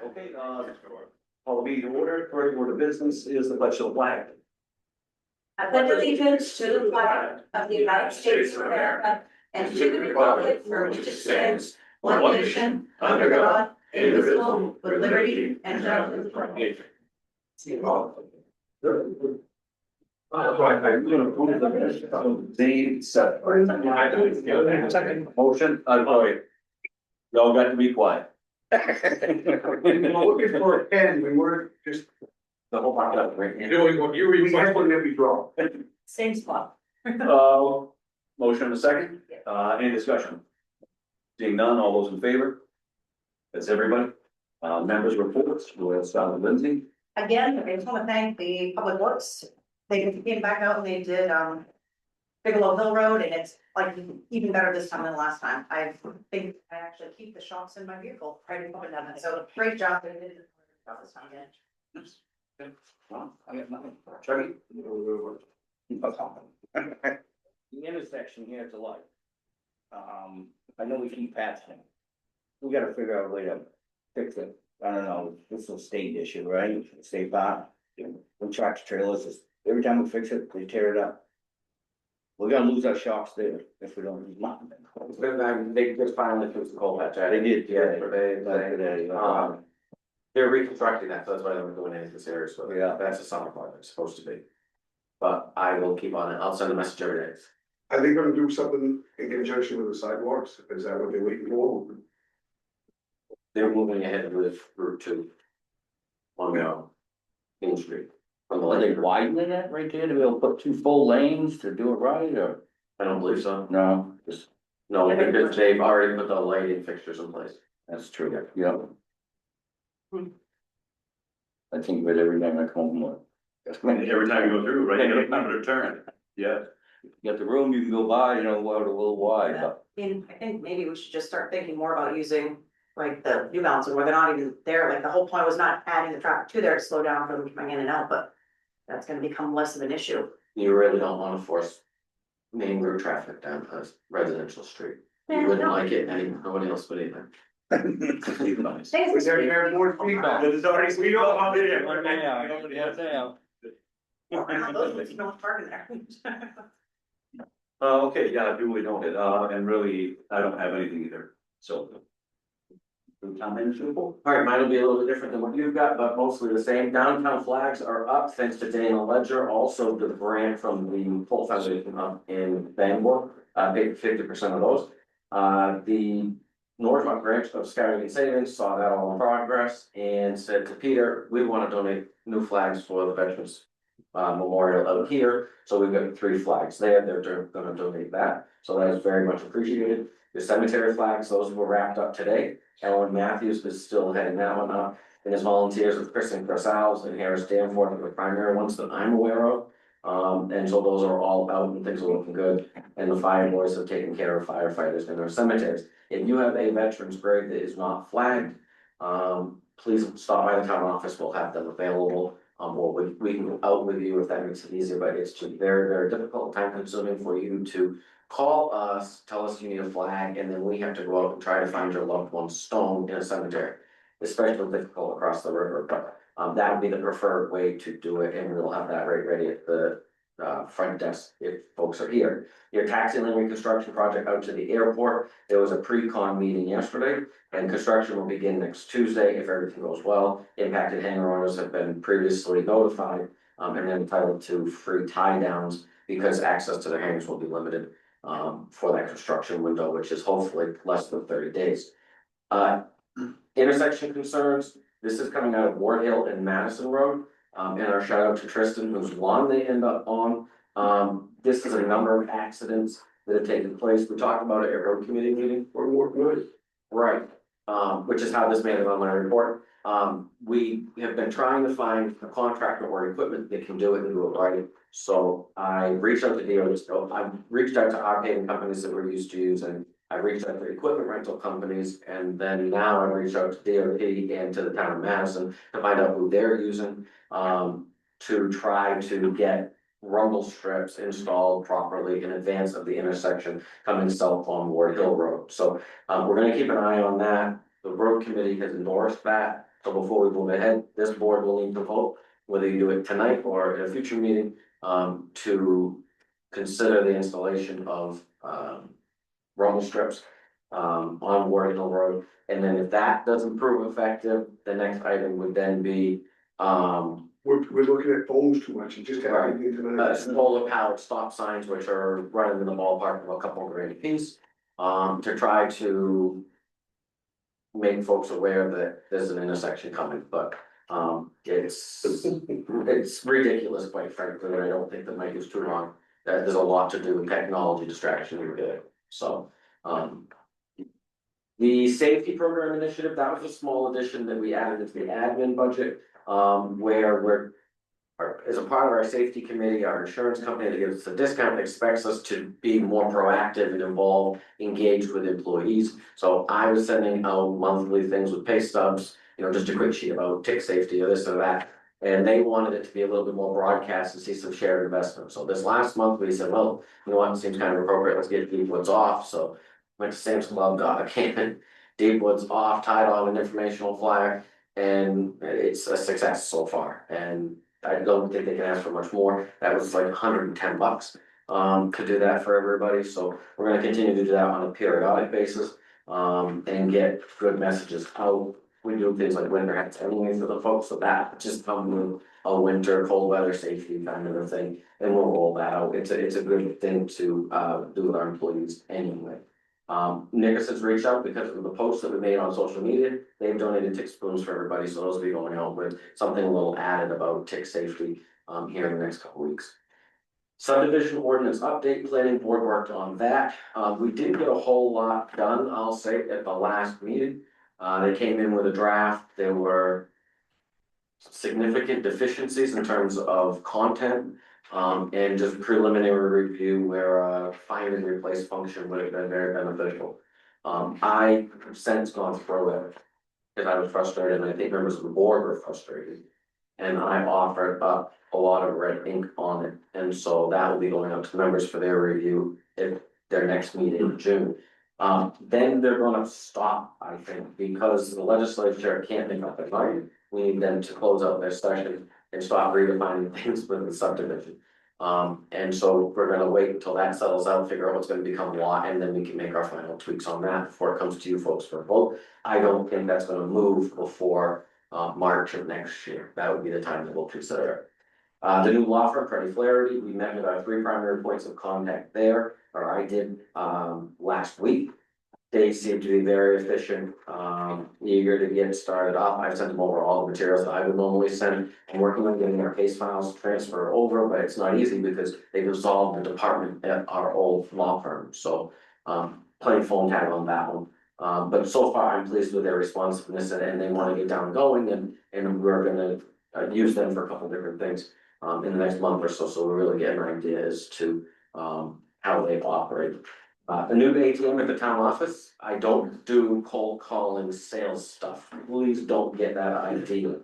Okay, call the meeting to order. First order of business is the pledge of the flag. I pledge allegiance to the flag of the United States of America and to the republic for which it stands, one nation, under God, indivisible, with liberty and justice for all. I'm gonna approve the minutes of the second motion, sorry. Y'all got to be quiet. Looking for a pen, we weren't just The whole part of it, right? doing what you requested every draw. Same spot. Motion and a second, any discussion? Seeing none, all those in favor? That's everybody. Members reports, we'll start with Lindsay. Again, I just want to thank the Public Works. They came back out and they did, Bigelow Hill Road, and it's like even better this time than last time. I think I actually keep the shocks in my vehicle right in front of them, so great job they did this time again. Well, I got nothing. Chucky? The intersection here to light. I know we keep patching. We gotta figure out a way to fix it. I don't know, this is a state issue, right? State park. When tractor trailers, every time we fix it, they tear it up. We're gonna lose our shops there if we don't use mine. They just finally fixed the coal patch. They did, yeah. They're reconstructing that, so that's why they were going into this area, so Yeah. that's a summer project, it's supposed to be. But I will keep on it, I'll send a message every day. Are they gonna do something in conjunction with the sidewalks? Is that what they're waiting for? They're moving ahead with Route 2. On Main Street. From the Are they lake. widening that right there to be able to put 2 full lanes to do it right, or? I don't believe so. No, just, No, because they've already put the lighting fixtures in place. that's true, yeah. I think of it every time I come home. Every time you go through, right, you gotta remember to turn. Yeah. You got the room, you can go by, you know, out a little wide, but. And I think maybe we should just start thinking more about using like the New Balance where they're not even there, like the whole point was not adding the traffic to there to slow down for them coming in and out, but. That's gonna become less of an issue. You really don't wanna force main route traffic down a residential street. You wouldn't like it, and nobody else would either. Things Was there more feedback? There's already speed up on video. No parking there. Okay, yeah, duly noted, and really, I don't have anything either, so. Town manager report? Alright, mine will be a little bit different than what you've got, but mostly the same. Downtown flags are up thanks to Dana Ledger, also the grant from the Pole Foundation up in Bangor, paid 50% of those. The Norridgewock branch of Scouting and Savings saw that all in progress and said to Peter, we wanna donate new flags for the Veterans Memorial out here, so we've got 3 flags there, they're gonna donate that, so that is very much appreciated. The cemetery flags, those were wrapped up today. Ellen Matthews is still heading that one up, and his volunteers with Kristen Crosals and Harris Danforth are the primary ones that I'm aware of. And so those are all out and things are looking good, and the fire boys have taken care of firefighters in their cemeteries. If you have a veterans grave that is not flagged, please stop by the town office, we'll have them available. Or we can go out with you if that makes it easier, but it's just very, very difficult, time consuming for you to call us, tell us you need a flag, and then we have to go out and try to find your loved one's stone in a cemetery. Especially difficult across the river, but that would be the preferred way to do it, and we'll have that right ready at the front desk if folks are here. Your taxi lane reconstruction project out to the airport, there was a pre-con meeting yesterday, and construction will begin next Tuesday if everything goes well. Impacted hangar owners have been previously notified, and they're entitled to free tie downs because access to their hangars will be limited for that construction window, which is hopefully less than 30 days. Intersection concerns, this is coming out of Ward Hill and Madison Road, and our shout out to Tristan, whose lawn they end up on. This is a number of accidents that have taken place, we talked about it at road committee meeting. Right, which is how this made it on my report. We have been trying to find a contractor or equipment that can do it and do it right. So I reached out to DOT, I reached out to our paving companies that we're used to using. I reached out to equipment rental companies, and then now I reached out to DOT and to the town of Madison to find out who they're using. To try to get rumble strips installed properly in advance of the intersection coming south on Ward Hill Road. So we're gonna keep an eye on that. The road committee has endorsed that, so before we move ahead, this board will need to vote, whether you do it tonight or at a future meeting, to consider the installation of, rumble strips, on Warden Hill Road. And then if that doesn't prove effective, the next item would then be, We're looking at phones too much, you just have Right. to tonight. solar powered stop signs, which are running in the ballpark of a couple of grand a piece, to try to make folks aware that there's an intersection coming, but, it's ridiculous, quite frankly, and I don't think the mic is too long. There's a lot to do with technology distraction over there, so, the safety program initiative, that was a small addition that we added into the admin budget, where we're. As a part of our safety committee, our insurance company that gives us a discount expects us to be more proactive and involved, engaged with employees. So I was sending out monthly things with pay stubs, just a quick sheet about tick safety or this or that. And they wanted it to be a little bit more broadcast and see some shared investment. So this last month, we said, well, you know what, seems kind of appropriate, let's get Deepwood's off, so went to Sam's Club, got a can, Deepwood's off, tied on an informational flyer, and it's a success so far, and I don't think they can ask for much more. That was like $110 to do that for everybody, so we're gonna continue to do that on a periodic basis. And get good messages out. We do things like winter hats anyway for the folks, so that just come with a winter cold weather safety kind of a thing. And we'll roll that out. It's a good thing to do with our employees anyway. Nickus has reached out because of the posts that we made on social media. They've donated tick spoons for everybody, so those will be going out with something a little added about tick safety here in the next couple weeks. Subdivision ordinance update, planning board worked on that. We didn't get a whole lot done, I'll say, at the last meeting. They came in with a draft. There were significant deficiencies in terms of content. And just preliminary review where a find and replace function would have been very beneficial. I have since gone through it because I was frustrated, and I think members of the board were frustrated. And I offered up a lot of red ink on it, and so that will be going out to members for their review at their next meeting in June. Then they're gonna stop, I think, because the legislature can't make up their mind. We need them to close out their session and stop redefining things with the subdivision. And so we're gonna wait until that settles out, figure out what's gonna become law, and then we can make our final tweaks on that before it comes to you folks for a vote. I don't think that's gonna move before March of next year. That would be the time that we'll consider it. The new law firm, Freddie Flaherty, we met with our 3 primary points of contact there, or I did last week. They seem to be very efficient, eager to get started up. I've sent them over all the materials that I would normally send. I'm working on getting our case files transferred over, but it's not easy because they dissolved the department at our old law firm, so playing phone tag on that one. But so far, I'm pleased with their responsiveness, and they wanna get down going, and we're gonna use them for a couple different things in the next month or so, so we really get an idea as to how they operate. A new ATM at the town office. I don't do cold calling sales stuff. Please don't get that idea.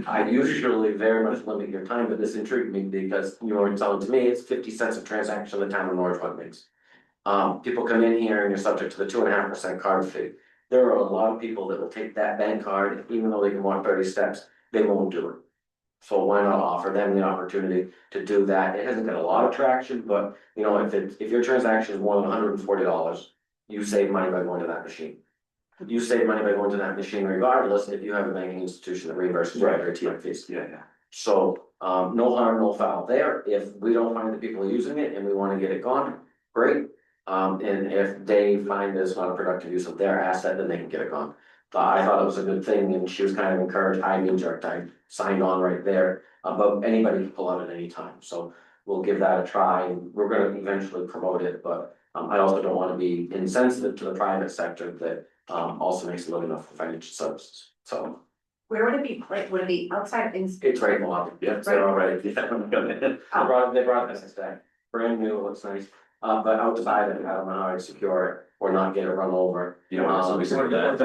I usually very much limit your time, but this intrigued me because you were telling to me it's 50 cents a transaction the town of Norridgewock makes. People come in here and you're subject to the 2.5% card fee. There are a lot of people that will take that bank card, even though they can walk 30 steps, they won't do it. So why not offer them the opportunity to do that? It hasn't got a lot of traction, but if your transaction is more than $140, you save money by going to that machine. You save money by going to that machine regardless if you have a banking institution that reimburses your ATM fees. Yeah. So, no harm, no foul there. If we don't find the people using it and we wanna get it gone, great. And if they find that it's not a productive use of their asset, then they can get it gone. I thought it was a good thing, and she was kind of encouraged. I knee-jerked, I signed on right there, but anybody can pull out at any time, so we'll give that a try, and we're gonna eventually promote it, but I also don't wanna be insensitive to the private sector that also makes a living off of financial services, so. Where would it be, like, would it be outside in? It's right in the lobby, yeah, they're already, they brought this today, brand new, looks nice, but outside, I don't know how to secure it or not get it run over. You don't want somebody saying that.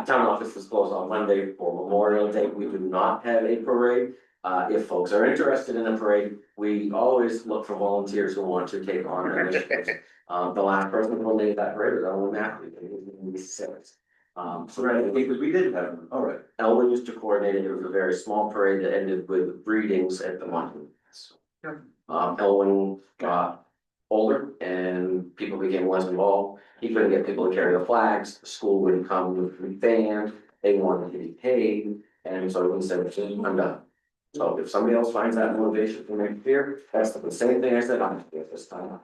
Town office is closed on Monday for Memorial Day. We do not have a parade. If folks are interested in a parade, we always look for volunteers who want to take on initiatives. The last person who made that parade was Ellen Matthews, it was in the six. So Right, because we did have, all right. Ellen used to coordinate it. It was a very small parade that ended with readings at the monuments. Sure. Ellen got older and people became less involved. He couldn't get people to carry the flags, the school wouldn't come with the band, they wanted to be paid, and so he said, I'm done. So if somebody else finds that motivation for next year, that's the same thing I said on this time.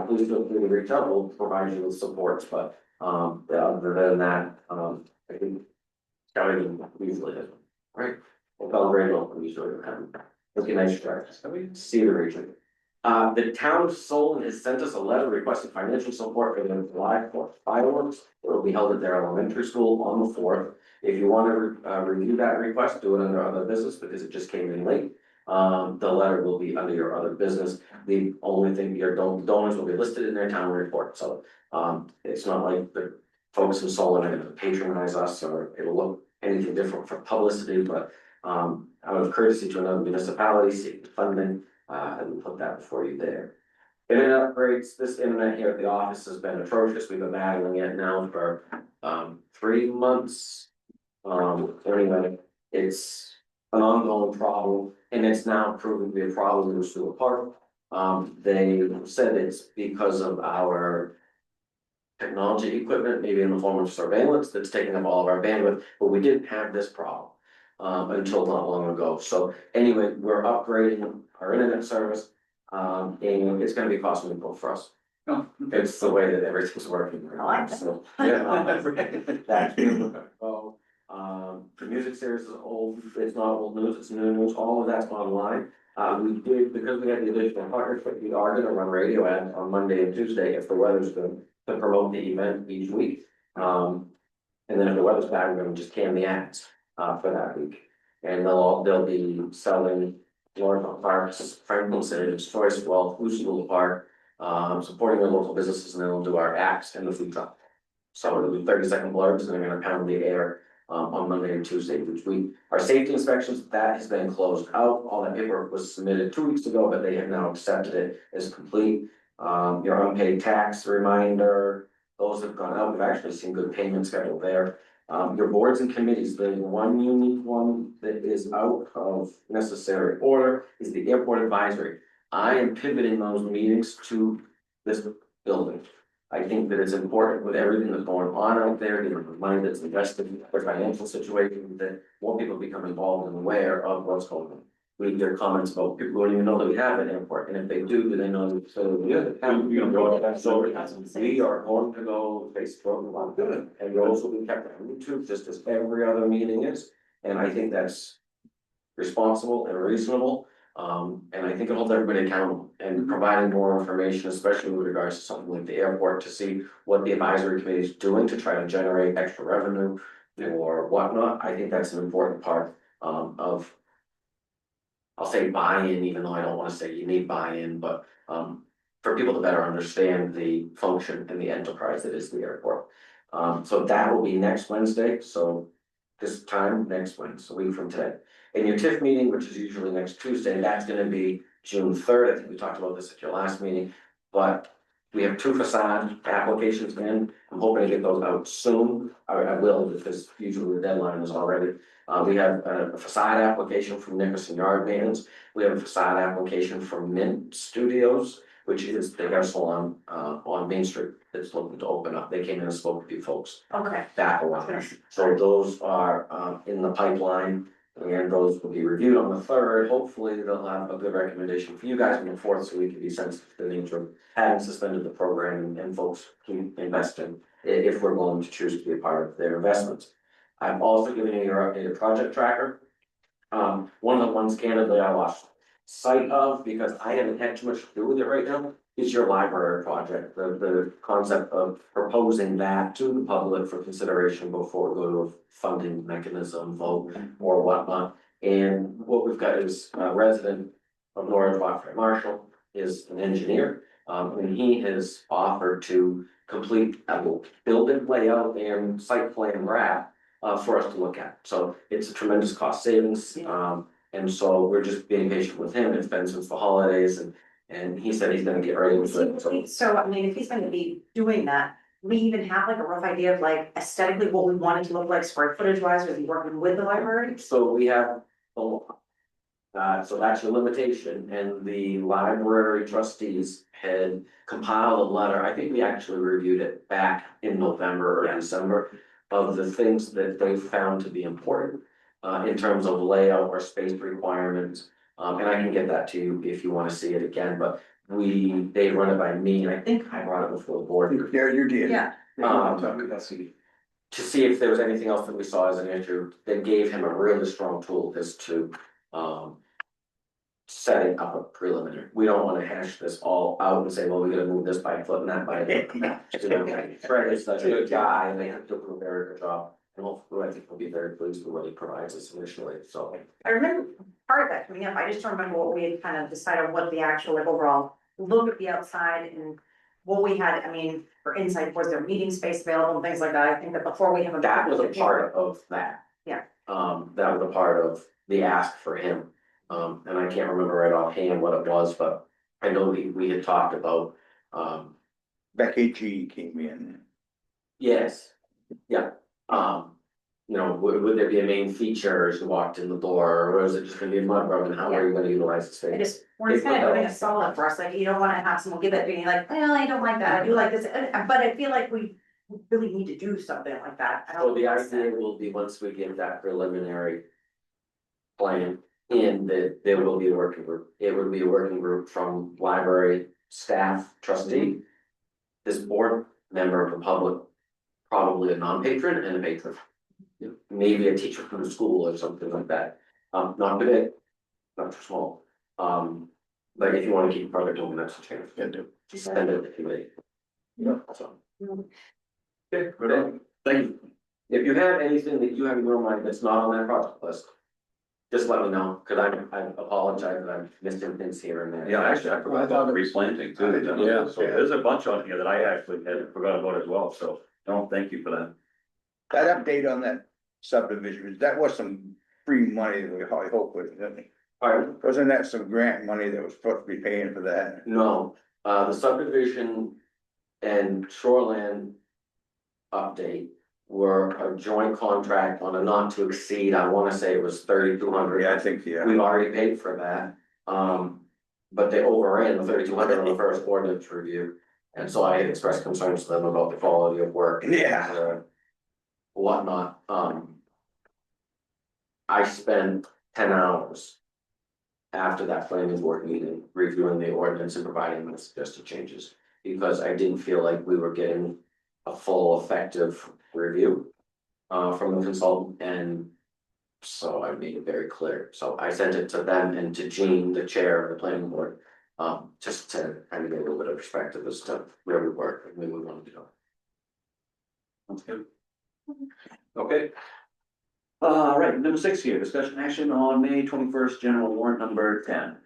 Please feel free to reach out, we'll provide you with supports, but other than that, I think. County usually does, right? Well, Belgrade local usually don't have. It'd be nice to try, see the region. The town of Solon has sent us a letter requesting financial support for the July 4th fireworks. It will be held at their elementary school on the 4th. If you want to review that request, do it under other business because it just came in late. The letter will be under your other business. The only thing, your donors will be listed in their town report, so it's not like the folks in Solon are gonna patronize us or it'll look anything different for publicity, but out of courtesy to another municipality seeking funding, and put that before you there. Internet upgrades, this internet here at the office has been atrocious. We've been battling it now for 3 months. Anyway, it's an ongoing problem and it's now proven to be a problem in Stewart Park. They said it's because of our technology equipment, maybe in the form of surveillance that's taking up all of our bandwidth, but we didn't have this problem until not long ago. So anyway, we're upgrading our internet service, and it's gonna be costly for us. Oh, It's the way that everything's working right I like now, that. so, yeah. That's oh, the music series is old, it's not old news, it's new news, all of that's online. We did, because we had the additional partnership, we are gonna run radio ads on Monday and Tuesday if the weather's good, to promote the event each week. And then if the weather's bad, we're gonna just can the ads, for that week. And they'll be selling Norridgewock Parks, Franklin Citizens Choice, well, School Park, supporting their local businesses, and then we'll do our acts and the food truck. So it'll be 30-second blurbs, and they're gonna pound the air, on Monday and Tuesday each week. Our safety inspections, that has been closed out, all that paperwork was submitted 2 weeks ago, but they have now accepted it as complete. Your unpaid tax reminder, those have gone out, we've actually seen good payment schedule there. Your boards and committees, the one unique one that is out of necessary order is the airport advisory. I am pivoting those meetings to this building. I think that it's important with everything that's going on out there, the money that's invested in their financial situation, that more people become involved and aware of what's going on. We hear comments about people don't even know that we have an airport, and if they do they know that? So Yeah, you're gonna go with that, so we are going to go Facebook, Good. and those will be kept on YouTube, just as every other meeting is, and I think that's responsible and reasonable. And I think it holds everybody accountable and providing more information, especially with regards to something like the airport, to see what the advisory committee is doing to try to generate extra revenue or whatnot. I think that's an important part of. I'll say buy-in, even though I don't wanna say you need buy-in, but for people to better understand the function and the enterprise that is the airport. So that will be next Wednesday, so this time next Wednesday, a week from today. And your TIF meeting, which is usually next Tuesday, that's gonna be June 3rd. I think we talked about this at your last meeting, but we have 2 facade applications in. I'm hoping to get those out soon. I will, because usually the deadline is already. We have a facade application from Nickerson Yard Maintenance. We have a facade application from Mint Studios, which is the hair salon on Main Street that's looking to open up. They came in and spoke to you folks Okay. back around. So those are in the pipeline, and those will be reviewed on the 3rd. Hopefully they'll have a good recommendation for you guys on the 4th, so we can be sensitive to the nature of having suspended the program and folks keep investing if we're willing to choose to be a part of their investments. I'm also giving you your updated project tracker. One of the ones candidly I lost sight of because I haven't had too much to do with it right now is your library project. The concept of proposing that to the public for consideration before we go to a funding mechanism vote or whatnot. And what we've got is a resident of Norridgewock, Fred Marshall, is an engineer. And he has offered to complete a building layout and site plan draft for us to look at. So it's a tremendous cost savings. And so we're just being patient with him. It's been since the holidays and And he said he's gonna get right into it, so. So, I mean, if he's gonna be doing that, we even have like a rough idea of like aesthetically what we want it to look like square footage wise, or is he working with the library? So we have a law. So that's your limitation, and the library trustees had compiled a letter, I think we actually reviewed it back in November or December. Of the things that they found to be important, in terms of layout or space requirements. And I can get that to you if you wanna see it again, but they run it by me, and I think I brought it before the board. Yeah, you did. Yeah, To see if there was anything else that we saw as an issue, that gave him a really strong tool as to, setting up a preliminary. We don't wanna hash this all out and say, well, we gotta move this by a foot and that by a foot. Fred is such a good guy, and they have done a very good job, and hopefully, I think we'll be very pleased with what he provides us initially, so. I remember part of that coming up, I just don't remember what we had kind of decided what the actual like overall look at the outside and. What we had, I mean, for inside, was there meeting space available and things like that, I think that before we have a. That was a part of that. Yeah. That was a part of the ask for him, and I can't remember right offhand what it was, but I know we had talked about, Becky G came in. yes, yeah. You know, would there be a main feature as you walked in the door, or is it just gonna be a mud rub, and how are you gonna utilize the I space? just, we're just kind of doing a solid for us, like, you don't wanna have someone give it, being like, well, I don't like that, I do like this, but I feel like we really need to do something like that. I don't So the think it's- idea will be, once we get that preliminary plan in, that there will be a working group. It would be a working group from library staff, trustee, this board member of the public, probably a non-patron and a patron. Maybe a teacher from the school or something like that, not big, not too small. But if you wanna keep project open, that's a chance, you can do, just send it to me. Yeah, so. Okay, good on. Thank you. If you have anything that you have in your mind that's not on that project list, just let me know, cause I apologize that I'm missing things here and there. Yeah, actually, I forgot about replanting too. Yeah. So there's a bunch on here that I actually had forgot about as well, so don't thank you for that. That update on that subdivision, that was some free money that I hope was, Pardon? wasn't that some grant money that was supposed to be paying for that? No, the subdivision and shoreland update were a joint contract on a not to exceed, I wanna say it was 3,200. Yeah, I think, yeah. We've already paid for that, but they overran the 3,200 on the first ordinance review. And so I expressed concerns to them about the quality of work. Yeah. and, Whatnot, I spent 10 hours after that planning board meeting, reviewing the ordinance and providing the suggested changes. Because I didn't feel like we were getting a full effective review from the consultant, and so I made it very clear. So I sent it to them and to Jean, the chair of the planning board, just to kind of get a little bit of perspective as to where we were and where we wanted to go. That's good. Okay. Right, number 6 here, discussion action on May 21st, general warrant number 10.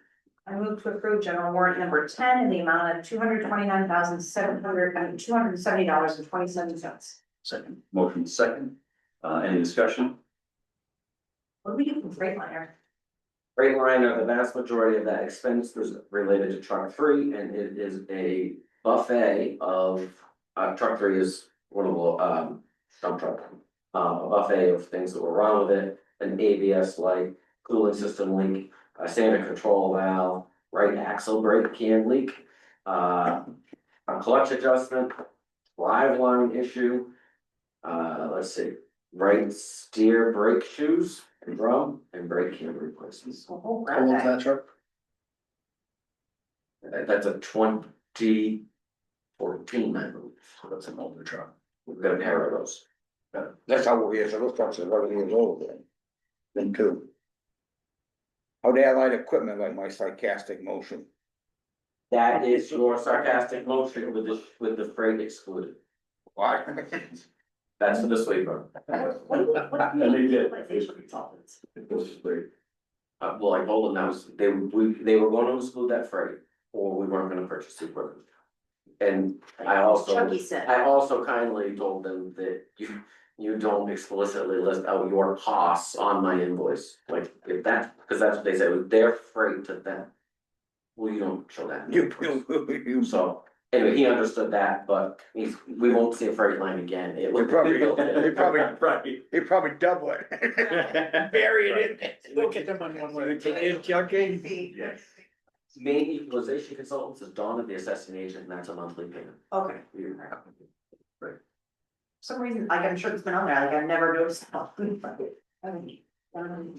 I move to approve general warrant number 10 in the amount of $229,770.27. Second. Motion second. Any discussion? What do we do from Freightliner? Freightliner, the vast majority of that expense was related to truck 3, and it is a buffet of, truck 3 is one of the, dump truck. A buffet of things that were wrong with it, an ABS light, cooling system leak, a standard control valve, right axle brake can leak. A clutch adjustment, drive line issue. Let's see, right steer brake shoes, and drum, and brake can replacements. Oh, oh, How old's that truck? That's a 2014, I believe. So that's an older truck. We've got a pair of those. That's how it is, so those trucks are 11 years old then. Then too. How they allied equipment like my sarcastic motion. That is your sarcastic motion with the freight excluded. Why? That's for the sweeper. And they did. Utilization consultants. Well, I told them that was, they were going to exclude that freight, or we weren't gonna purchase the equipment. And I also Chucky said. kindly told them that you don't explicitly list out your costs on my invoice, like if that, because that's what they said, it was their freight to them. Well, you don't show that. You So, anyway, he understood that, but we won't see a freight line again. It will probably, Right. he probably double it. Bury it in there. We'll get them on one way. Yes. Main equalization consultants is Donna, the assessing agent, and that's a monthly payment. Okay. For some reason, like, I'm sure it's been on there, like, I've never noticed.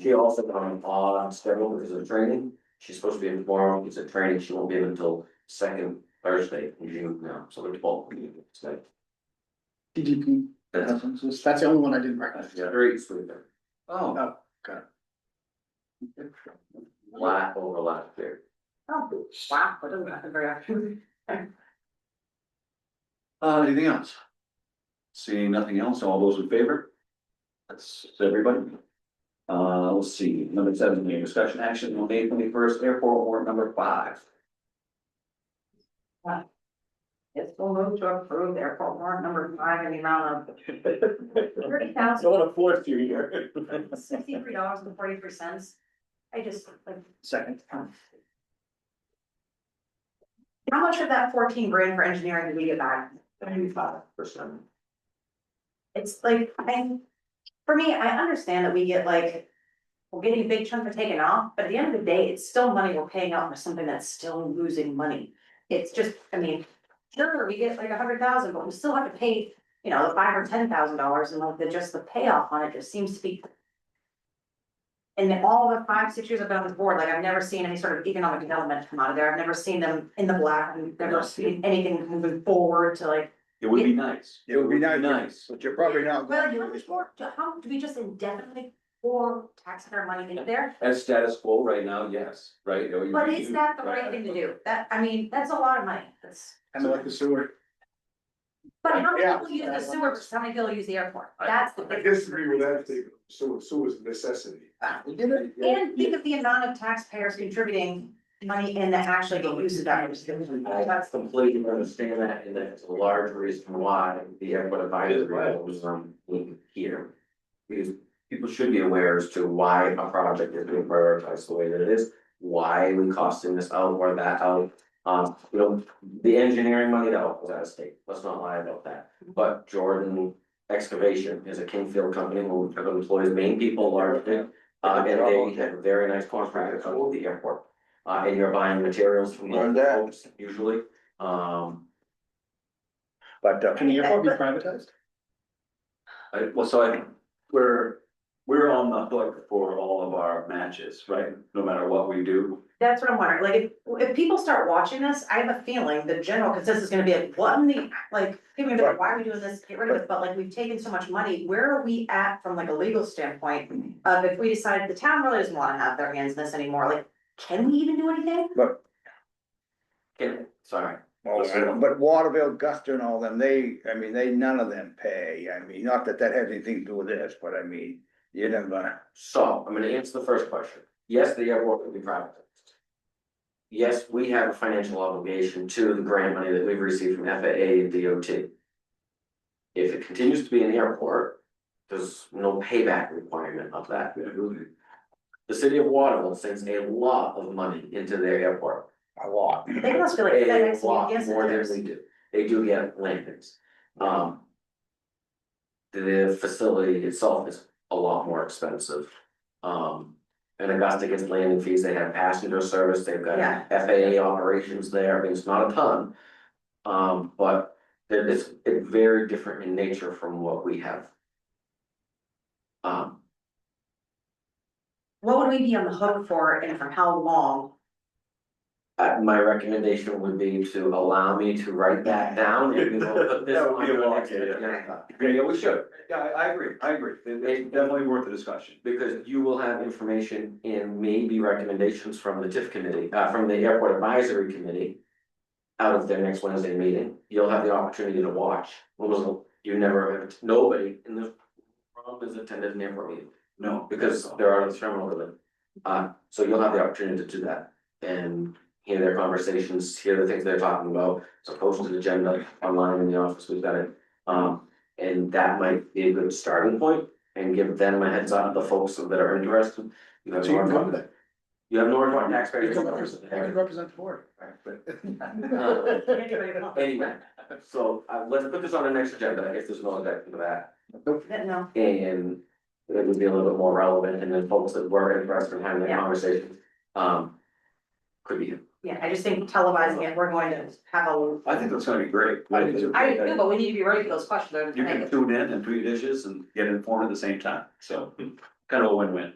She also on schedule because of training. She's supposed to be in tomorrow, because of training, she won't be in until second Thursday in June now, so the 12th. So DGP, that's that's the only one I didn't recognize. great sweeper. Oh, Oh, got it. Lot overlap there. Oh, wow, that doesn't happen very often. anything else? Seeing nothing else, all those in favor? That's everybody. Let's see, number 17, discussion action on May 21st, airport warrant number 5. It's full move to approve airport warrant number 5 in the amount of $30,000. Don't afford you here. $63.43. I just, like, Second. how much of that 14 grand for engineering did we get back? 95%. It's like, for me, I understand that we get like, we're getting a big chunk of taken off, but at the end of the day, it's still money we're paying out for something that's still losing money. It's just, I mean, sure, we get like 100,000, but we still have to pay, you know, the $5,000 or $10,000, and like just the payoff on it just seems to be. And in all the 5-6 years I've been on this board, like I've never seen any sort of economic development come out of there. I've never seen them in the black, and never seen anything moving forward to like. It would be nice. It would be nice. Nice. But you're probably not. Well, how much more, how do we just indefinitely pour taxpayer money into there? As status quo right now, yes, right? But is that the right thing to do? That, I mean, that's a lot of money, that's. Kind of like the sewer. But how many Yeah. people use the sewer versus how many people use the airport? That's the I difference. disagree with that statement, so is necessity. We did it. And think of the amount of taxpayers contributing money in that actually get used to that. I completely understand that, and that's a large reason why the airport advisory was here. Because people should be aware as to why a project is being prioritized the way that it is, why we costing this out or that out. You know, the engineering money that was out of state, let's not lie about that, but Jordan Excavation is a Kingfield company who employs main people largely. And they have a very nice contract with the airport. And you're buying materials from Learned local that. folks usually. But, Can the airport be privatized? we're on the hook for all of our matches, right? No matter what we do. That's what I'm wondering, like, if people start watching this, I have a feeling the general consensus is gonna be like, what in the, like, give me a minute, why are we doing this, get rid of it, but like, we've taken so much money, where are we at from like a legal standpoint? Of if we decided the town really doesn't wanna have their hands in this anymore, like, can we even do anything? Sorry, but Waterville, Guster and all them, none of them pay. I mean, not that that has anything to do with this, but I mean, you're never gonna. so I'm gonna answer the first question. Yes, the airport will be privatized. Yes, we have a financial obligation to the grant money that we've received from FAA and DOT. If it continues to be an airport, there's no payback requirement of that. The city of Waterville sends a lot of money into their airport. A lot. They must feel like that A makes me lot guess more than there's. we do. They do get landings. The facility itself is a lot more expensive. And Augusta gets landing fees, they have passenger service, they've got Yeah. FAA operations there, I mean, it's not a ton. But it's very different in nature from what we have. What would we be on the hook for and for how long? My recommendation would be to allow me to write that down and we will put this That would on be a the lot, next yeah. agenda. Yeah, we should. Yeah, I agree. It's definitely worth the discussion. Because you will have information and maybe recommendations from the TIF committee, from the airport advisory committee. Out of their next Wednesday meeting, you'll have the opportunity to watch. Nobody in this room has attended an airport meeting. No. Because there are the terminal with it. So you'll have the opportunity to do that and hear their conversations, hear the things they're talking about. It's a posted agenda online in the office, we've got it. And that might be a good starting point and give them a heads up, the folks that are interested. You have So you can more go to that. You have Norridgewock You taxpayers. can represent the board. Anyway, so let's put this on the next agenda if there's no objection to that. No, And it would be a little bit more relevant and then folks that were interested in having that Yeah. conversation. Could be. yeah, I just think televising it, we're going to have a, I think that's gonna be great. I do, but we need to be ready for those questions. You can tune in and do your dishes and get informed at the same time, so kind of a win-win.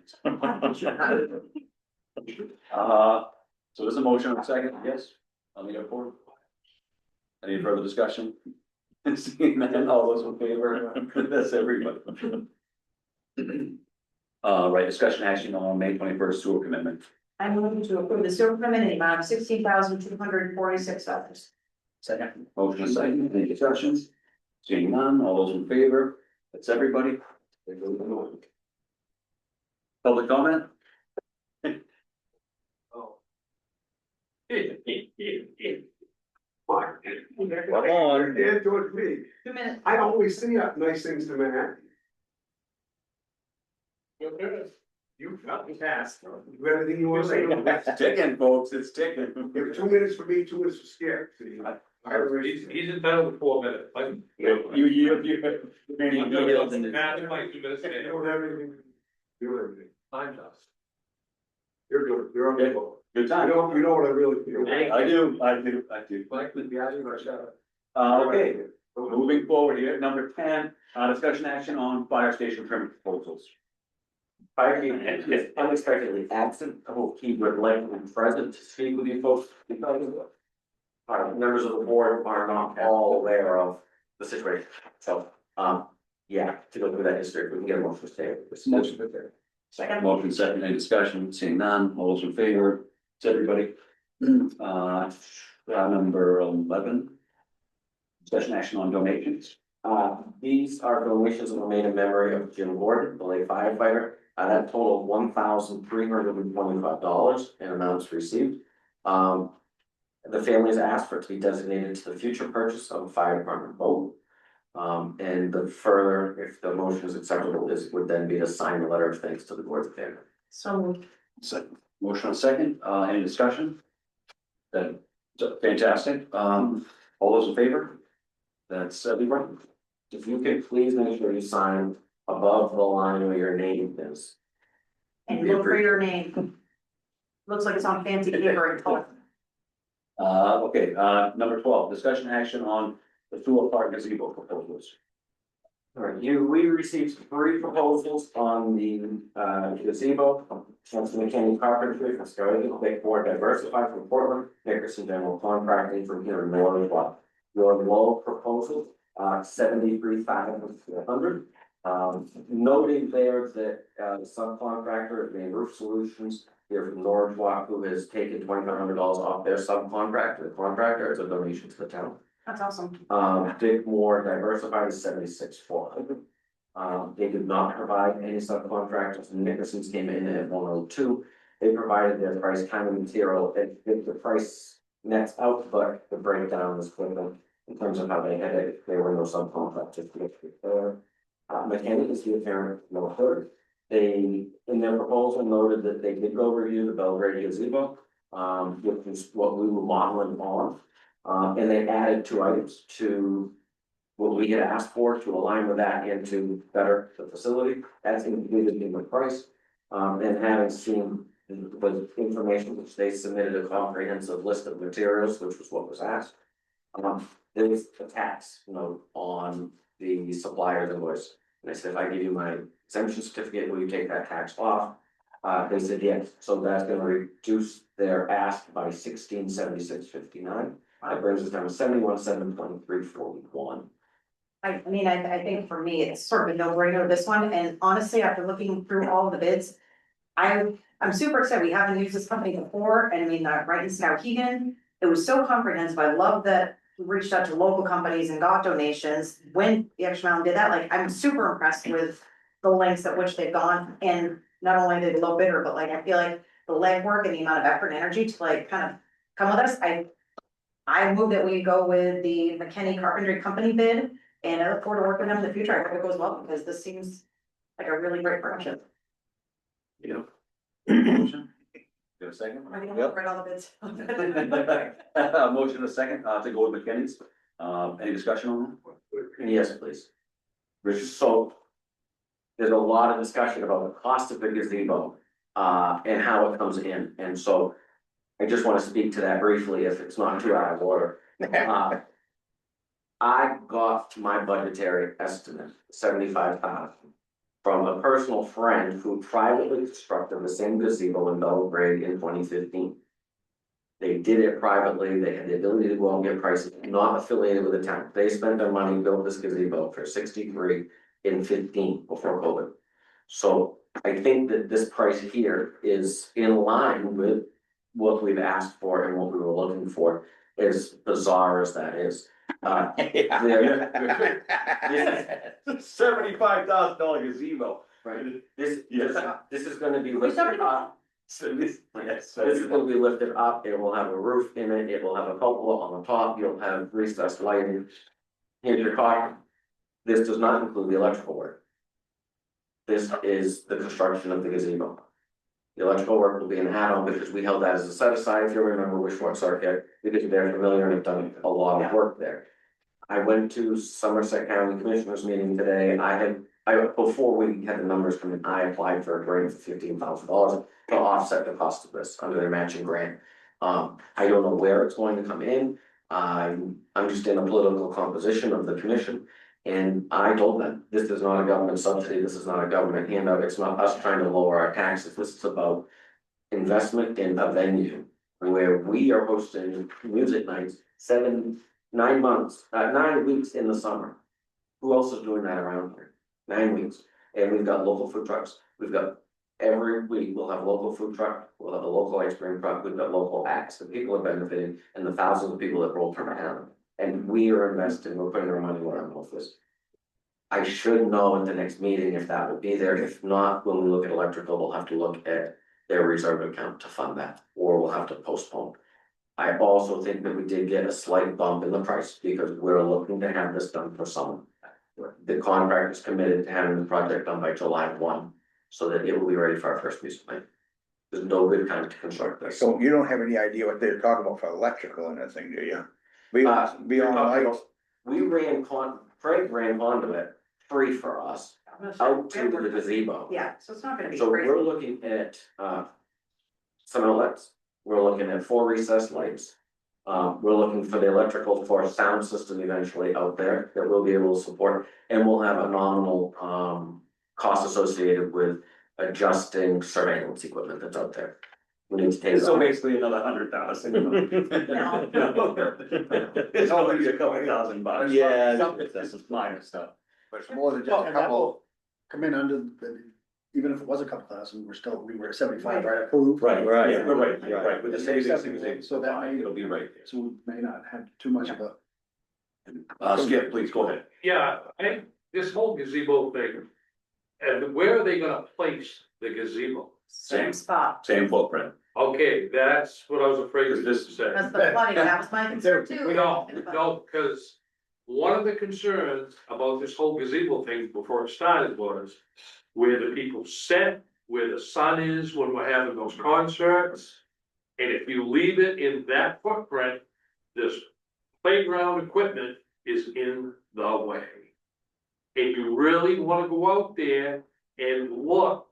So there's a motion, a second, yes, on the airport. Any further discussion? Seeing none, all those in favor, that's everybody. Right, discussion action on May 21st sewer commitment. I'm moving to approve the sewer permit in the amount of $16,246. Second. Motion is second, any discussions? Seeing none, all those in favor, that's everybody. Public comment? Come on. Yeah, George, me. 2 minutes. I always see nice things to Manhattan. You got me fast. You got anything you wanna say? It's ticking, folks, it's ticking. You have 2 minutes for me, 2 minutes for Skip. He's entitled to 4 minutes, like. You. Matt, like 2 minutes. You don't have anything. You don't have anything. Time does. You're good, you're on the boat. Good time. You know what I really feel. I do. Like with the idea of our show. Okay, moving forward here, number 10, discussion action on fire station trim proposals. Fire chief is unexpectedly absent. I hope he would like to be present to speak with you folks because members of the board are not all aware of the situation. So, yeah, to go through that history, if we can get a motion to stay. Motion to carry. Second. Motion second, any discussion, seeing none, all those in favor, it's everybody. Number 11. Discussion action on donations. These are donations that were made in memory of Jim Gordon, the late firefighter. That totaled $1,325 in amounts received. The family has asked for it to be designated to the future purchase of a fire department boat. And the further, if the motion is acceptable, this would then be to sign the letter of thanks to the Gordon family. So Second. Motion on second, any discussion? Then, fantastic, all those in favor? That's everybody. If you could please make sure you sign above the line where your name is. and look for your name. Looks like it's on fancy paper and color. Okay, number 12, discussion action on the sewer park gazebo proposals. All right, we received 3 proposals on the gazebo. Councilman McKinney Carpentry from Scarlett, Big Four Diversified from Portland, Nickerson General Contracting from here in Norridgewock. Your low proposal, $73,400. Noting there that the subcontractor, Main Roof Solutions, here from Norridgewock, who has taken $2,500 off their subcontractor, the contractor, as a donation to the town. That's awesome. Big More Diversified is $76,400. They did not provide any subcontractors, Nickerson's came in at 102. They provided their price kind of material, if the price nets out, but the breakdown was quicker in terms of how they had it, there were no subcontractors. Mechanic is the apparent no third. They, in their proposal, noted that they did go review the Belgrade gazebo, which is what we were modeling on. And they added 2 items to what we had asked for to align with that and to better the facility. That's included in the price. And having seen the information which they submitted a comprehensive list of materials, which was what was asked. There was a tax note on the supplier's invoice. And I said, if I give you my exemption certificate, will you take that tax off? They said yes, so that's gonna reduce their ask by $1676.59. That brings us down to $71,723.41. I mean, I think for me, it's sort of a no-brainer, this one, and honestly, after looking through all of the bids. I'm super excited, we haven't used this company before, and I mean, right in Skowhegan, it was so comprehensive, I love that. We reached out to local companies and got donations, when the Extra Mountain did that, like, I'm super impressed with the lengths at which they've gone, and not only are they low bidder, but like, I feel like the legwork and the amount of effort and energy to like, kind of come with us, I move that we go with the McKinney Carpentry Company bid, and I look forward to working with them in the future. I hope it goes well, because this seems like a really great partnership. Yeah. Motion? You have a second? I think Yep. I've read all the bids. Motion and a second, to go with McKinney's. Any discussion on Yes, please. So. There's a lot of discussion about the cost of the gazebo, and how it comes in, and so. I just wanna speak to that briefly, if it's not too out of order. I got my budgetary estimate, 75,000. From a personal friend who privately constructed the same gazebo in Belgrade in 2015. They did it privately, they had the ability to go out and get prices, not affiliated with the town, they spent their money, built this gazebo for 63 in 15 before COVID. So I think that this price here is in line with what we've asked for and what we were looking for, as bizarre as that is. $75,000 gazebo. Right, this Yes. is gonna be We lifted started- up. This is gonna be lifted up, it will have a roof in it, it will have a cupola on the top, you'll have recessed lighting. Here's your car. This does not include the electrical work. This is the construction of the gazebo. The electrical work will be an add-on because we held that as a set aside, if you remember, with Short Circuit, because they're familiar and have done a lot of work there. I went to Somerset County Commissioners meeting today, before we had the numbers come in, I applied for a grant for $15,000 to offset the cost of this under their matching grant. I don't know where it's going to come in, I'm just in a political composition of the commission. And I told them, this is not a government subsidy, this is not a government handout, it's not us trying to lower our taxes, this is about investment in a venue where we are hosting music nights 9 weeks in the summer. Who else is doing that around here? 9 weeks, and we've got local food trucks, every week we'll have a local food truck, we'll have a local ice cream truck, we've got local acts, the people are benefiting, and the thousands of people that roll through town. And we are investing, we're putting our money where our mouth is. I should know at the next meeting if that will be there, if not, when we look at electrical, we'll have to look at their reserve account to fund that, or we'll have to postpone. I also think that we did get a slight bump in the price, because we're looking to have this done for summer. The contract is committed to having the project done by July 1, so that it will be ready for our first music night. There's no good time to construct this. So you don't have any idea what they're talking about for electrical and that thing, do you? Beyond We're talking lights, about- Craig ran conduit free for us out to the gazebo. Yeah, so it's not gonna be So we're crazy. looking at some outlets, we're looking at 4 recessed lights. We're looking for the electrical for a sound system eventually out there that we'll be able to support, and we'll have a nominal cost associated with adjusting surveillance equipment that's out there. We need to take. So basically another 100,000. It's only a couple $1,000. Yeah. That's just minor stuff. but it's more than just Well, a and that couple. will come in under, even if it was a couple thousand, we were at 75, right, approved. Right, Right. yeah, right, with the savings, So that may- it'll be right So we may not have too much of a. there. Skip, please, go ahead. Yeah, this whole gazebo thing, and where are they gonna place the gazebo? Same spot. Same footprint. Okay, that's what I was afraid of This- this to say. That's the flooding, that was my concern too. No, because one of the concerns about this whole gazebo thing before it started was where the people sit, where the sun is when we're having those concerts. And if you leave it in that footprint, this playground equipment is in the way. And you really wanna go out there and look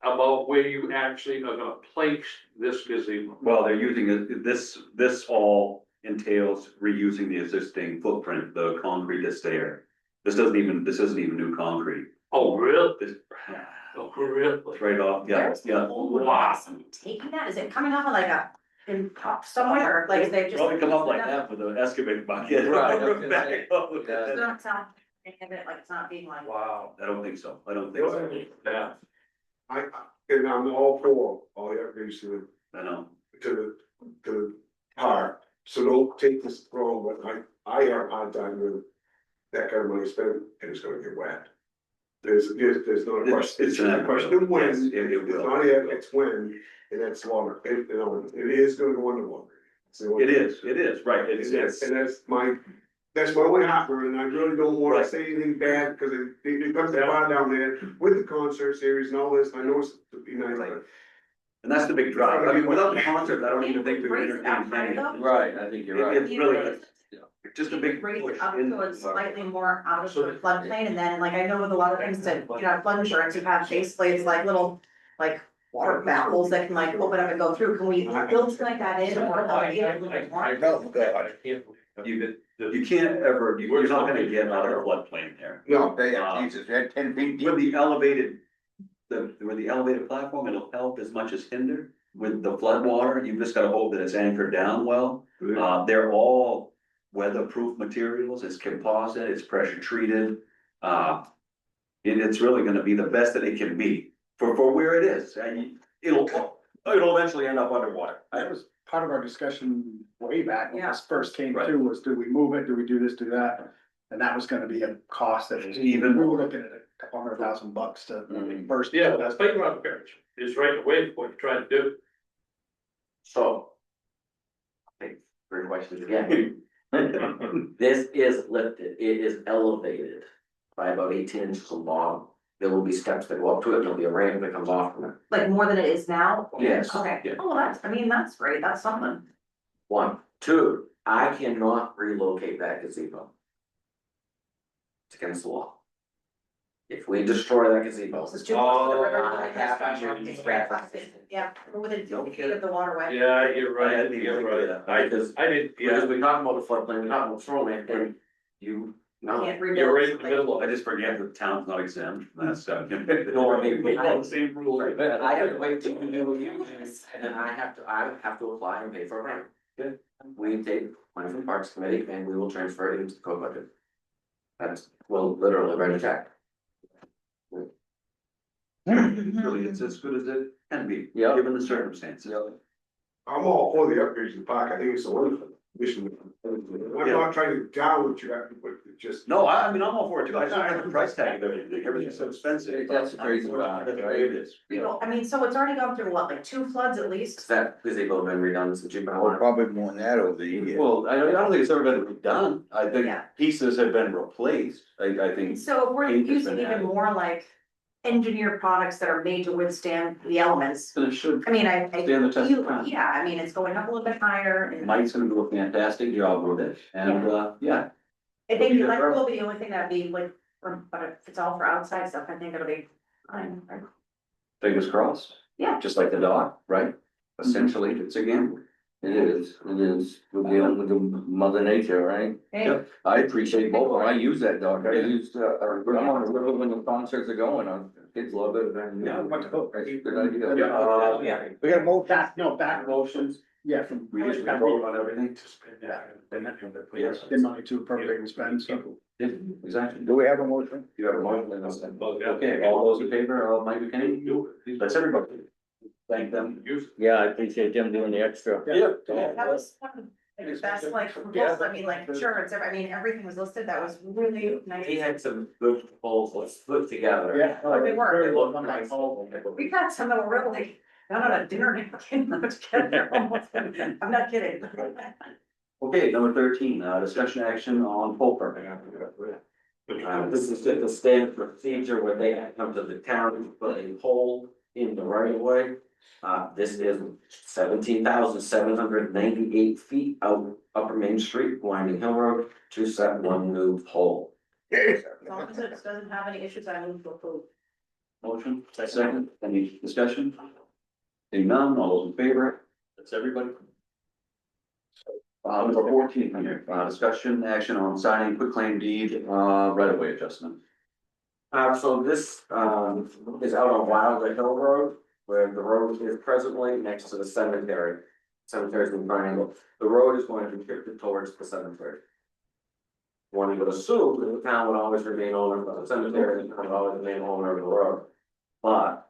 about where you actually are gonna place this gazebo. Well, they're using it, this all entails reusing the existing footprint, the concrete that's there. This isn't even new concrete. Oh, really? This, Oh, really? it's right off, yeah, Where's the yeah. old Wow. awesome taking that? Is it coming off of like a, in top somewhere, or like they just? Probably come up like that with an excavator bucket. Right, I was gonna Back say, up. It doesn't sound, think of it like it's not being like. Wow. I don't think so, I don't think so, Yeah. And I'm all for all the upgrades to I know. the park, so don't take this wrong, but I have a hard time with that kind of money spent, and it's gonna get wet. There's not a question, it's not a question of when, Yes, it it's will. not if, it's when, and that's longer, it is gonna go underwater. It is, right, it's, And that's my only offer, and I really don't wanna Right. say anything bad, cause it comes down there with the concert series and all this, and I know it's, you know, And that's the big drive. I mean, without the concerts, I don't even think we would Raise it up entertain higher any. though. Right, I think you're right. It's really, just a big Raise push it up in. so it's slightly more out of the floodplain, and then, like, I know with a lot of things that, you know, flood insurance, you have basically, it's like little, like, water baffles that can like open up and go through, can we build something like that in or elevate it a little bit more? You can't ever, you're not gonna get out of the floodplain there. No, they, Jesus, they had 10 feet deep. With the elevated, with the elevated platform, it'll help as much as hinder. With the flood water, you've just gotta hope that it's anchored down well. They're all weatherproof materials, it's composite, it's pressure treated. It's really gonna be the best that it can be for where it is, and it'll eventually end up underwater. That was part of our discussion way back when Yeah. this first came Right. to, was do we move it, do we do this, do that? And that was gonna be a cost that was, Even we were more. looking at $200,000 to first. Yeah, that's playground appearance, is right away what you're trying to do. So. I think 3 questions again. This is lifted, it is elevated by about 18 inches long. There will be steps that go up to it, there'll be a ramp that comes off from it. Like more than it is now? Yes. Okay, Yeah. oh, that's, I mean, that's great, that's something. 1, 2, I cannot relocate that gazebo. It's against the law. If we destroy that gazebo. This is too close to the river. I have to- It's very fast. Yeah, we're within 2 feet of the waterway. Yeah, you're I right, didn't even you're think of right. that. I Because didn't, Because yeah, we talk about the floodplain, we talk about shoreline, and you, no. Can't rebuild. you're right in the middle I of it. just forget that the town's not exempt from that stuff. No, I mean, We follow the same rules. I have to wait till you do you, and then I have to apply and pay for a grant. Good. We take money from Parks Committee and we will transfer it into the code budget. That's, we'll literally write a check. Really, it's as good as it can be, Yeah. given the circumstances. I'm all for the upgrades to the park, I think it's a wonderful mission. I'm not trying to down what you have, but it just. No, I mean, I'm all for it too, I just don't have the price tag of everything, everything's so expensive. That's crazy about it, That's the way it is. You know, I mean, so it's already gone through what, like 2 floods at least? Is that gazebo been redone since you've been Well, on? probably more than that over the years. Well, I don't think it's ever been redone, I think Yeah. pieces have been replaced, I think. So if we're Paint has using been even added. more like engineered products that are made to withstand the elements, And it should, I mean, I Stand the test of feel, time. yeah, I mean, it's going up a little bit higher and. Mike's gonna do a fantastic job with it, and, yeah. I think the electrical will be the only thing that'd be like, but if it's all for outside stuff, I think it'll be fine, right? Fingers crossed. Yeah. Just like the dock, right? Essentially, it's a gamble. It is, we're dealing with the mother nature, right? Hey, Yep. I appreciate both, I use that dog, I Yeah. used, I'm on the river when the concerts are going on, kids love it, and. Yeah. What to vote? That's a good idea. Yeah. We got a motion. Back, no, back motions, yeah, from. We just vote on everything. Yeah. Yes. The money to appropriate and spend, so. Yeah, exactly. Do we have a motion? You have a motion, and a second. Okay, all those in favor of Mike McKinney? That's everybody. Thank them. Yeah, I appreciate Jim doing the extra. Yeah. that was one of the best, like, proposals, I mean, like, insurance, I mean, everything was listed, that was really nice. He had some good proposals put together. Yeah. Oh, they were. They look nice. We've had some that were really like, done on a dinner napkin, I'm not kidding. Okay, number 13, discussion action on pole permit. This is just a standard procedure where they come to the town and put a pole in the right of way. This is 17,798 feet out Upper Main Street, Winding Hill Road, to set 1 new pole. As long as it doesn't have any issues, I move to approve. Motion, second, any discussion? Seeing none, all those in favor? That's everybody. Number 14 here, discussion action on signing quitclaim deed, right of way adjustment. So this, is out on Wild Hill Road, where the road is presently next to the cemetery. Cemetery's in triangle, the road is going to be shifted towards the cemetery. One would assume that the town would always remain owner of the cemetery, and the town would always remain owner of the road. But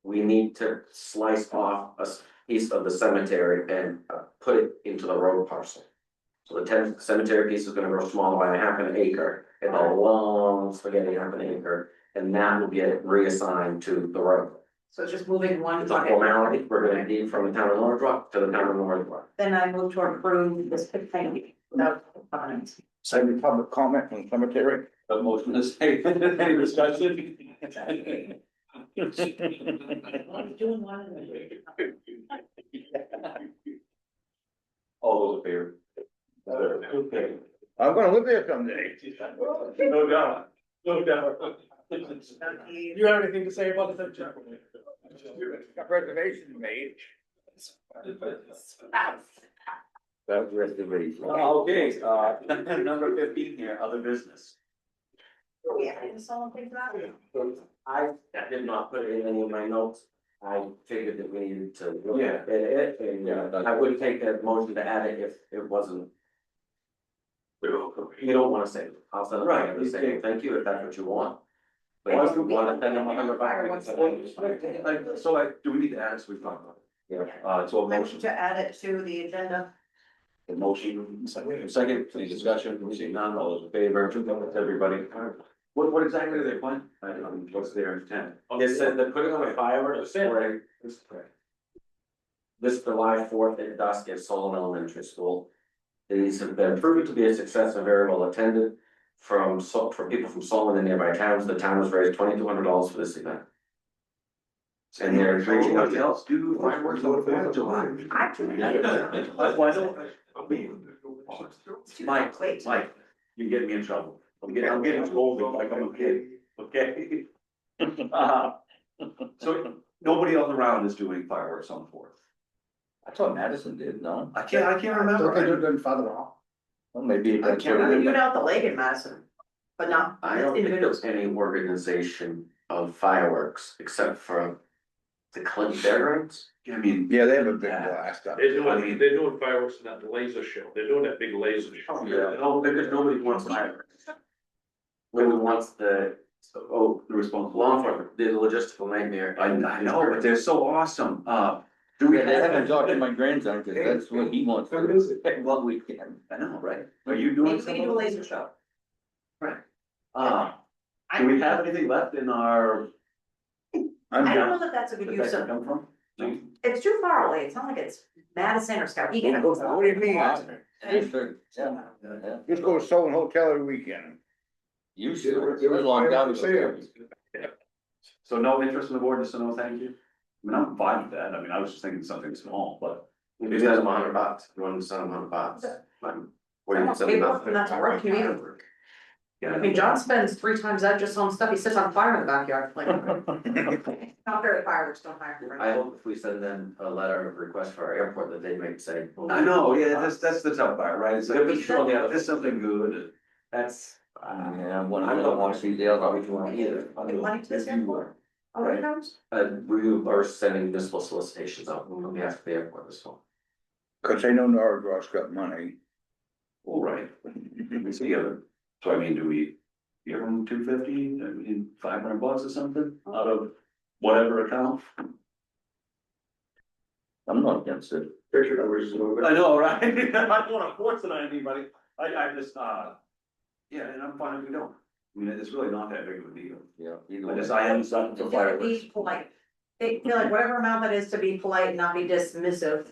we need to slice off a piece of the cemetery and put it into the road parcel. So the cemetery piece is gonna grow smaller by 1/2 acre, and a long spaghetti 1/2 acre, and that will get reassigned to the road. So it's just moving one. It's a formality, we're gonna deed from the town of Norridgewock to the town of Norridgewock. Then I move to approve this thing without covenants. Any public comment from the cemetery? A motion is, hey, any discussion? Doing one in All those in favor? Okay. I'm gonna live there someday. No doubt, no doubt. You have anything to say about the thing? Got reservations made. That was reservation. Okay, number 15 here, other business. Yeah, I just saw things about it. I did not put it in any of my notes. I figured that we needed to look at it, and I wouldn't take a motion to add it if it wasn't. You don't wanna say, it. I'll send it right, to say, thank you, if that's what you want. But if you want to send them on the back. So do we need to add this, we've talked about it, to a Motion motion, to add it to the agenda. a motion, second, any discussion, we see none, all those in favor, everybody. What exactly are they planning? I don't know, what's their intent? It said they're putting on a fireworks display. This July 4th at dusk at Solon Elementary School. These have been proven to be a success and very well attended from people from Solon and nearby towns. The town has raised $2,200 for this event. And they're reaching out Anybody to else do fireworks on the 4th of July? That's why I don't. Mike, you're getting me in trouble. I'm getting scolded like I'm a kid, okay? So nobody else around is doing fireworks on the 4th. I thought Madison did, no? I can't Don't they do remember. it farther off? Well, maybe. I can't You remember. went out the lake in Madison, but not I don't think individuals. there's any organization of fireworks except for the Clinton veterans. I mean. Yeah, they have a big blast up. They're doing fireworks in that laser show, they're doing that big laser show. No, because nobody wants fireworks. Nobody wants the, The responsible. law enforcement, the logistical nightmare. I know, but they're so awesome. Do we? Yeah, they haven't talked to my grandson, cause that's what he wants. What is it? What weekend. I know, right? Are you doing Maybe we can do a laser show. Do we have anything left in our? I don't know that that's a good That use can of, come from? No? it's too far away, it's not like it's Madison or Skowhegan. What do you mean? Just go to Solon Hotel every weekend. You should, it's a long time ago. So no interest in the board, just a no thank you? I mean, I'm fine with that. I mean, I was just thinking something small, but. You send them $100, you want to send them $100. Or you can send them nothing. That's a work community. Yeah. I mean, John spends 3 times that just on stuff, he sits on fire in the backyard, like. Not very fireworks, don't hire. for I it. hope if we send them a letter of request for our airport that they might say. I know, yeah, that's the tough part, right? It's like, If it's on the other- there's something good. That's. Yeah, one of them wants to see the other. Either. You want to this airport? Oh, what comes? We are sending municipal solicitations out on behalf of the airport this fall. Cause they know Norridgewock's got money. All right. We see it. So I mean, do we give them $250, I mean, $500 or something out of whatever account? I'm not against it. Picture numbers is a little bit. I know, right? I don't wanna force it on anybody. I just, yeah, and I'm fine if we don't. I mean, it's really not that big of a deal. Yeah. I just, I am something for Just to fireworks. be polite. They feel like whatever amount that is to be polite and not be dismissive,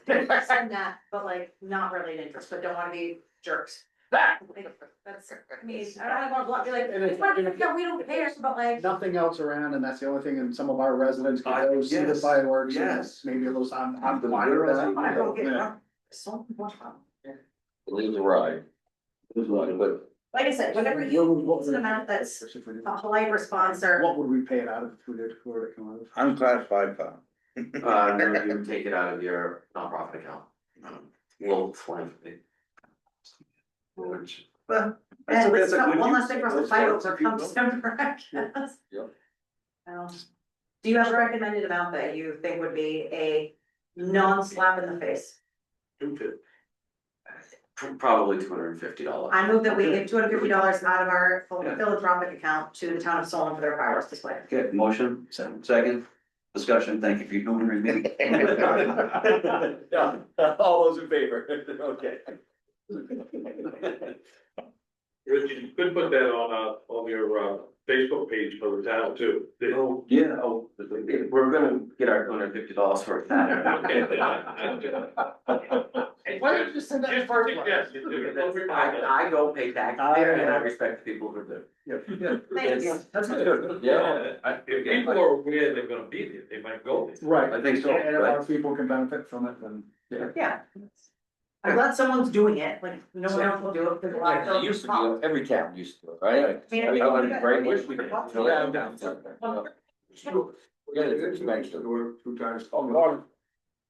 send that, but like, not really an interest, but don't wanna be jerks. That's, I mean, I don't wanna be like, it's not, yeah, we don't care, but like. Nothing else around, and that's the only thing, and some of our residents can go see the Yes, fireworks. and yes. Maybe a little, I'm The fine with girls, I wanna go get that. drunk. So much fun. Leave the ride. But Like I said, whatever you, it's an amount that's a polite response or. What would we pay it out of if we did, who would it come out of? Unclassified fund. No, you take it out of your nonprofit account. We'll philanthropy. But, That's and a- it's that's a not good one use. less thing for us to Those fight funds, over if you come will. December, I guess. Yep. Do you have a recommended amount that you think would be a non-slap in the face? Probably $250. I move that we give $250 out of our philanthropic account to the town of Solon for their fireworks display. Okay, motion, second, discussion, thank you for your humor in me. Yeah, all those in favor, okay. Rich, you could put that on your, Facebook page for the town too. Oh, Yeah, we're gonna get our $250 for that. Why don't you just send that Just first to one? suggest, I don't pay taxes there and I respect the people who do. Thanks. It's- That's good. Yeah. If people are aware they're gonna be there, they might go there. Right. I think so, And if right? our people can benefit from it, then, yeah. Yeah. I'm glad someone's doing it, like, no one else will do it, because a lot of It folks. used to be, every town used to, do it, right? I mean, I would very wish we could. did. Yeah, it's expensive. Do it 2 times. Oh, God.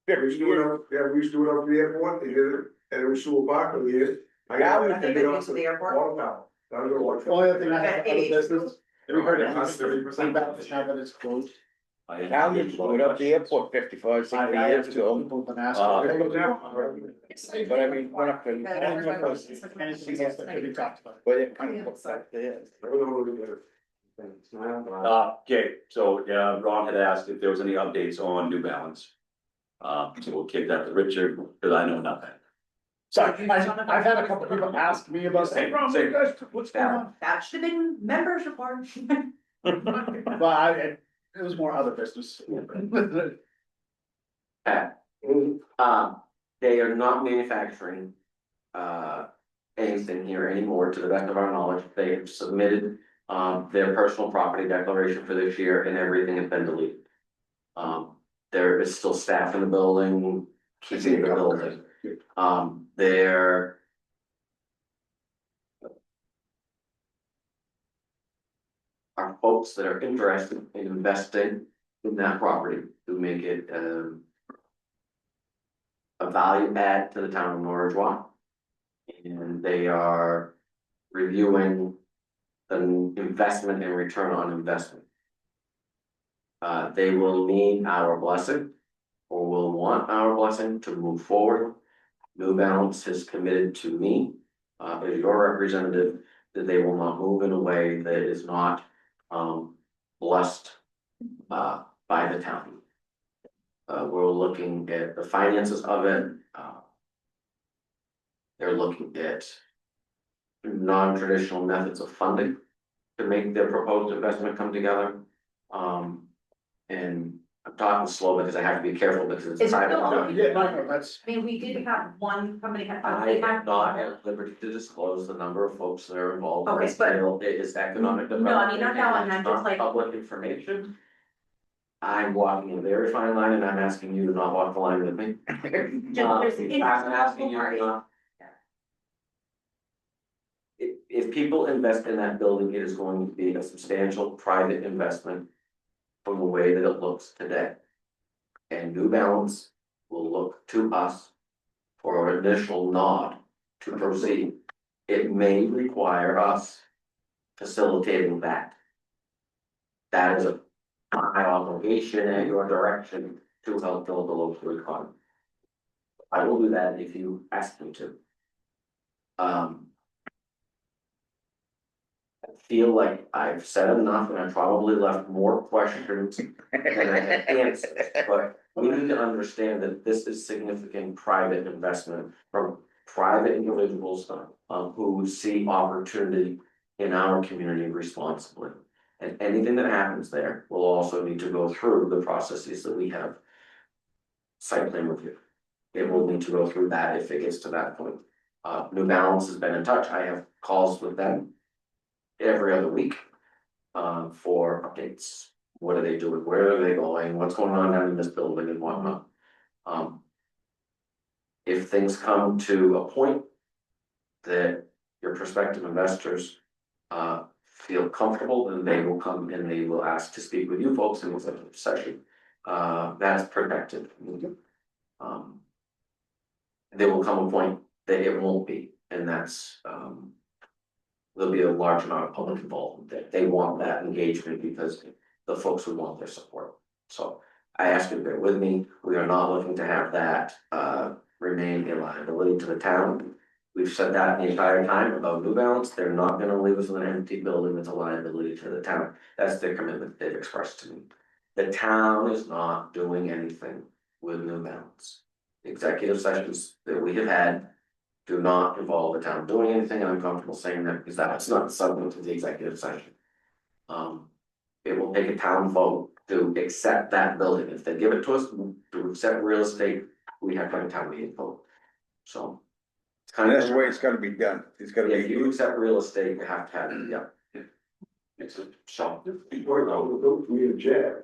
We used to do it up, yeah, we used to do it up to the airport, they did it, and it was Sewell Park over here. I Now got we it, can they do got it to the airport. Watertown. I don't know what. The only other thing I have Okay, other 80. business, have you heard it, 30% about now that it's closed? Now you put up the airport 55, 60 I years have ago. people have been Uh, asking. But I mean, we're not gonna, Anything else that could be talked about? but it kind of looks like this. I don't know what it is. Okay, so, Ron had asked if there was any updates on New Balance. So we'll kick that to Richard, because I know nothing. Sorry, I've had a couple people ask me about, hey, Ron, what you guys, what's going on? That should have been members report. Well, it was more other business. They are not manufacturing, anything here anymore, to the best of our knowledge. They have submitted, their personal property declaration for this year and everything has been deleted. There is still staff in the building, keeping the building. There are folks that are interested in investing in that property to make it, a value add to the town of Norridgewock. And they are reviewing the investment and return on investment. They will need our blessing, or will want our blessing to move forward. New Balance has committed to me, as your representative, that they will not move in a way that is not, blessed, by the town. We're looking at the finances of it, they're looking at non-traditional methods of funding to make their proposed investment come together. And I'm talking slow because I have to be careful because it's Is it private. still open? Yeah, no, that's, I mean, we did have one company. I am not at liberty to disclose the number of folks that are involved. Okay, It's but- still- It is economic No, I mean, development. not that one, and I'm it's just not like- Public information. I'm walking a very fine line and I'm asking you to not walk the line with me. There's I'm asking you to not. If people invest in that building, it is going to be a substantial private investment from the way that it looks today. And New Balance will look to us for an initial nod to proceed. It may require us facilitating that. That is a high obligation at your direction to help build the local economy. I will do that if you ask me to. I feel like I've said enough and I probably left more questions than I have answers, but we need to understand that this is significant private investment from private individuals who see opportunity in our community responsibly. And anything that happens there will also need to go through the processes that we have. Site plan review. It will need to go through that if it gets to that point. New Balance has been in touch. I have calls with them every other week for updates. What are they doing? Where are they going? What's going on down in this building and whatnot? If things come to a point that your prospective investors feel comfortable, then they will come and they will ask to speak with you folks in executive session. That's protected. There will come a point that it won't be, and that's there'll be a large amount of public involvement that they want that engagement because the folks would want their support. So I ask you to bear with me. We are not looking to have that remain a liability to the town. We've said that the entire time about New Balance. They're not gonna leave us with an empty building that's a liability to the town. That's their commitment they've expressed to me. The town is not doing anything with New Balance. Executive sessions that we have had do not involve the town doing anything, and I'm comfortable saying that because that's not subject to the executive session. It will take a town vote to accept that building. If they give it to us to accept real estate, we have to have a town meeting vote. So. It's And kind that's of the way it's gotta be done, it's gotta if you be, accept real estate, you have to have it, yeah. It's a- So. Before we adjourn.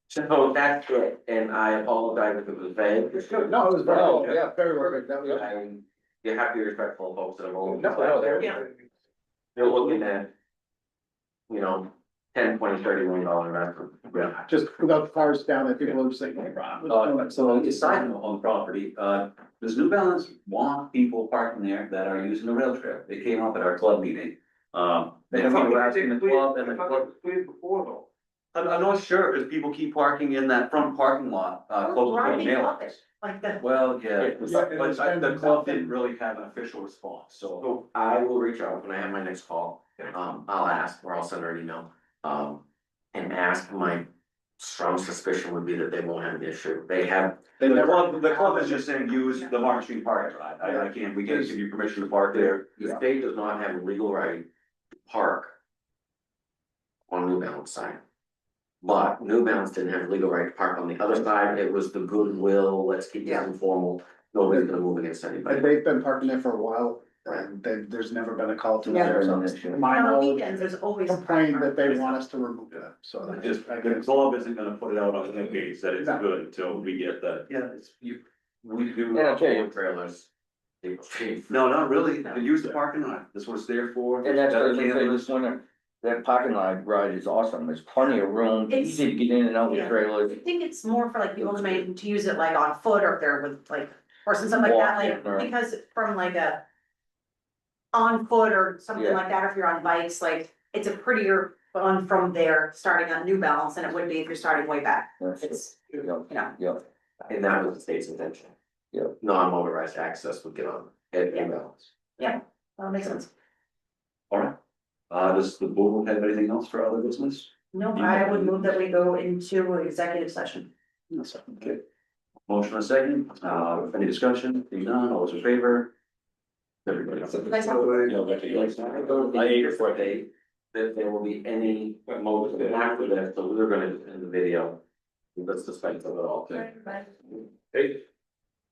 So that's it, and I apologize if it was vague. No, it was very, yeah, very perfect, that was. You have to be respectful of folks that have only. No, Yeah. You're looking at. You know, 10, 20, $30 million investment. Yeah. Just without the cars down there, people are saying, hey, Rob. So a side note on the property, does New Balance want people parking there that are using the rail trail? They came up at our club meeting. They have people asking the club and the club. Before though. I'm not sure, because people keep parking in that front parking lot, close to the Driving mail. up it, like the, Well, yeah, Yeah, but the club didn't really have an official response, so. So I will reach out when I have my next call, I'll ask, or I'll send her an email, and ask. My strong suspicion would be that they won't have an issue, they have. The club is just saying use the Market Street parking lot, we can't give you permission to park there. The state does not have a legal right to park. On New Balance side. But New Balance didn't have a legal right to park on the other side, it was the goodwill, let's keep this Yeah. informal, nobody's gonna move against anybody. They've been parking there for a while, and there's never been a call to Yeah. us, so my on the knowledge, weekends, there's always. complaint that they want us to remove that, so. I Just, guess- the club isn't gonna put it out on the page that it's No. good until we get the. Yeah, it's, we do. Yeah, okay. Trailers. People pay for- No, not really, they use the parking lot, that's what it's there for. And that's what I was gonna say, this one, that parking lot garage is awesome, there's plenty of room, It's- easy to get in and out with Yeah. trailers. I think it's more for like people to use it like on foot or if they're with like, or something like that, Walking or- like, because from like a. On foot or something Yeah. like that, or if you're on bikes, like, it's a prettier on from there, starting on New Balance than it would be if you're starting way back. It's, Yeah, you know, yeah, And that was the state's intention. Yeah. Non-motorized access would get on, at New Balance. that makes sense. Alright, does the board have anything else for other business? No, I would move that we go into an executive session. Okay. Motion and second, any discussion, being none, all those in favor? Everybody. You guys have- I ate it for a day, that there will be any motion after that, so we're gonna, in the video. Let's dispense of it all. Right, right. Hey,